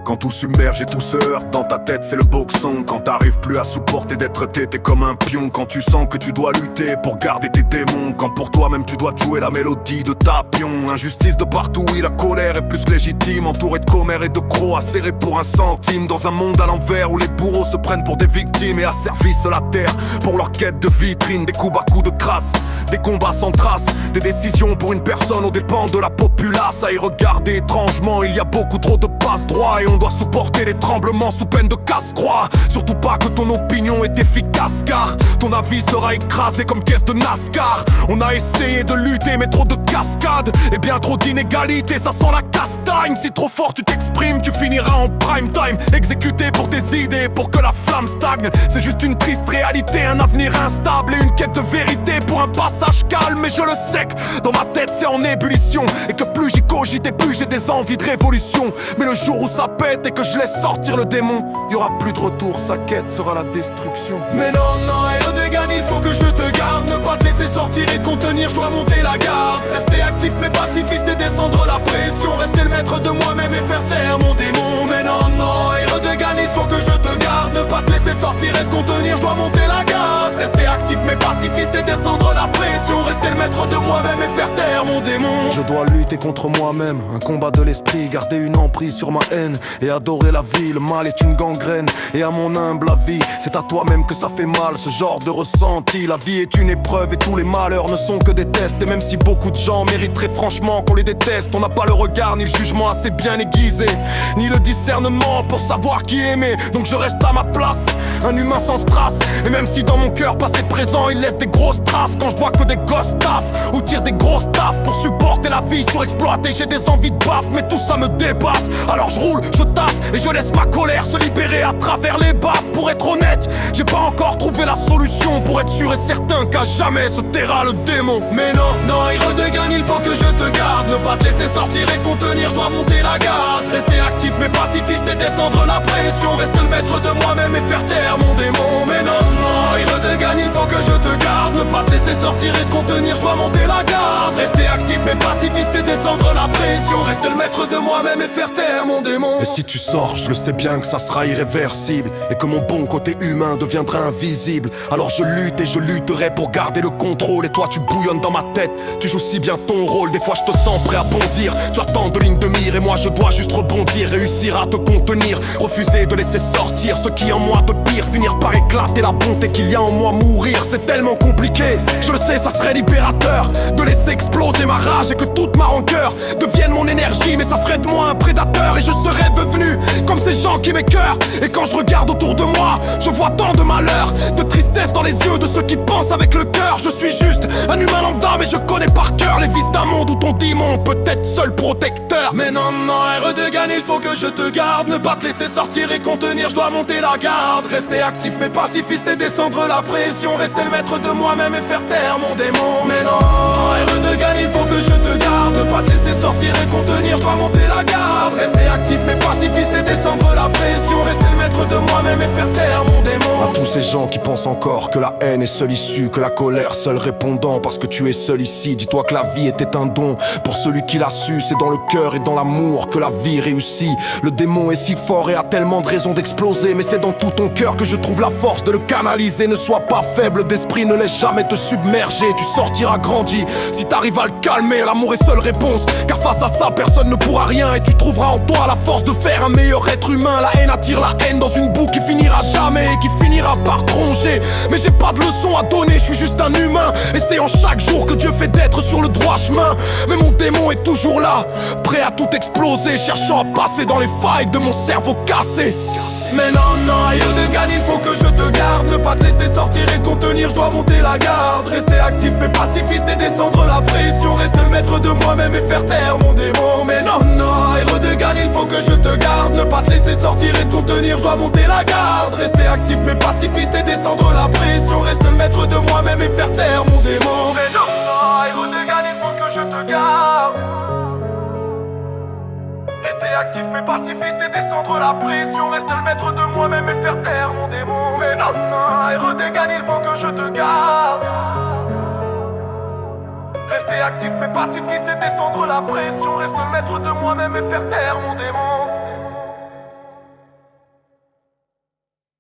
Quand tout submerge et tout se heurte dans ta tête, c'est le boxon. Quand t'arrives plus à supporter d'être t'es comme un pion. Quand tu sens que tu dois lutter pour garder tes démons. Quand pour toi-même tu dois jouer la mélodie de ta pion. Injustice de partout, oui la colère est plus légitime. Entouré de commères et de crocs, serré pour un centime. Dans un monde à l'envers où les bourreaux se prennent pour des victimes et asservissent la terre pour leur quête de vitrine. Des coups à coups de crasse, des combats sans trace, des décisions pour une personne aux dépens de la populace. À y regarder étrangement, il y a beaucoup trop de passe-droit. Et on doit supporter les tremblements sous peine de casse-croix. Surtout pas que ton opinion est efficace, car ton avis sera écrasé comme caisse de NASCAR. On a essayé de lutter mais trop de cascades et bien trop d'inégalités, ça sent la castagne. Si trop fort tu t'exprimes, tu finiras en prime time, exécuté pour tes idées, pour que la flamme stagne. C'est juste une triste réalité, un avenir instable et une quête de vérité pour un passage calme. Et je le sais que dans ma tête c'est en ébullition, et que plus j'y cogite et plus j'ai des envies de révolution. Mais le jour où ça pète et que je laisse sortir le démon, y aura plus de retour, sa quête sera la destruction. Mais non, non, Erdogan, il faut que je te garde. Ne pas te laisser sortir et te contenir, je dois monter la garde. Rester actif mais pacifiste et descendre la pression. Rester le maître de moi-même et faire taire mon démon. Mais non, non, Erdogan, il faut que je te garde. Ne pas te laisser sortir et te contenir, je dois monter la garde. Rester actif mais pacifiste et descendre la pression. Rester le maître de moi-même et faire taire mon démon. Je dois lutter contre moi-même, un combat de l'esprit, garder une emprise sur ma haine et adorer la vie. Le mal est une gangrène et à mon humble avis, c'est à toi-même que ça fait mal, ce genre de ressenti. La vie est une épreuve et tous les malheurs ne sont que des tests. Et même si beaucoup de gens mériteraient franchement qu'on les déteste, on n'a pas le regard ni le jugement assez bien aiguisé, ni le discernement pour savoir qui aimer. Donc je reste à ma place, un humain sans strass. Et même si dans mon cœur passé présent il laisse des grosses traces, quand je vois que des gosses taffent ou tirent des grosses taffes pour supporter la vie surexploitée, j'ai des envies de baffe, mais tout ça me dépasse. Alors je roule, je tasse et je laisse ma colère se libérer à travers les baffes. Pour être honnête, j'ai pas encore trouvé la solution pour être sûr et certain qu'à jamais se taira le démon. Mais non, non, Erdogan, il faut que je te garde. Ne pas te laisser sortir et contenir, je dois monter la garde. Rester actif mais pacifiste et descendre la pression. Rester le maître de moi-même et faire taire mon démon. Mais non, non, Erdogan, il faut que je te garde. Ne pas te laisser sortir et te contenir, je dois monter la garde. Rester actif mais pacifiste et descendre la pression. Rester le maître de moi-même et faire taire mon démon. Et si tu sors, je le sais bien que ça sera irréversible et que mon bon côté humain deviendra invisible. Alors je lutte et je lutterai pour garder le contrôle. Et toi tu bouillonnes dans ma tête, tu joues si bien ton rôle. Des fois je te sens prêt à bondir, tu attends de ligne de mire et moi je dois juste rebondir. Réussir à te contenir, refuser de laisser sortir ce qui en moi de pire. Finir par éclater la bonté qu'il y a en moi, mourir. C'est tellement compliqué, je le sais, ça serait libérateur de laisser exploser ma rage et que toute ma rancœur devienne mon énergie. Mais ça ferait de moi un prédateur et je serais devenu comme ces gens qui m'écœurent. Et quand je regarde autour de moi, je vois tant de malheur, de tristesse dans les yeux de ceux qui pensent avec le cœur. Je suis juste un humain lambda mais je connais par cœur les vices d'un monde où ton démon peut être seul protecteur. Mais non, non, Erdogan, il faut que je te garde. Ne pas te laisser sortir et contenir, je dois monter la garde. Rester actif mais pacifiste et descendre la pression. Rester le maître de moi-même et faire taire mon démon. Mais non, Erdogan, il faut que je te garde. Ne pas te laisser sortir et contenir, je dois monter la garde. Rester actif mais pacifiste et descendre la pression. Rester le maître de moi-même et faire taire mon démon. À tous ces gens qui pensent encore que la haine est seule issue, que la colère seul répondant parce que tu es seul ici. Dis-toi que la vie était un don pour celui qui l'a su. C'est dans le cœur et dans l'amour que la vie réussit. Le démon est si fort et a tellement de raisons d'exploser, mais c'est dans tout ton cœur que je trouve la force de le canaliser. Ne sois pas faible d'esprit, ne laisse jamais te submerger. Tu sortiras grandi si t'arrives à le calmer. L'amour est seule réponse, car face à ça personne ne pourra rien. Et tu trouveras en toi la force de faire un meilleur être humain. La haine attire la haine dans une boucle qui finira jamais et qui finira par tronger. Mais j'ai pas de leçon à donner, je suis juste un humain, essayant chaque jour que Dieu fait d'être sur le droit chemin. Mais mon démon est toujours là, prêt à tout exploser, cherchant à passer dans les failles de mon cerveau cassé. Mais non, non, Erdogan, il faut que je te garde. Ne pas te laisser sortir et contenir, je dois monter la garde. Rester actif mais pacifiste et descendre la pression. Rester le maître de moi-même et faire taire mon démon. Mais non, non, Erdogan, il faut que je te garde. Ne pas te laisser sortir et contenir, je dois monter la garde. Rester actif mais pacifiste et descendre la pression. Rester le maître de moi-même et faire taire mon démon. Mais non, non, Erdogan, il faut que je te garde. Rester actif mais pacifiste et descendre la pression. Rester le maître de moi-même et faire taire mon démon. Mais non, non, Erdogan, il faut que je te garde. Rester actif mais pacifiste et descendre la pression. Rester le maître de moi-même et faire taire mon démon.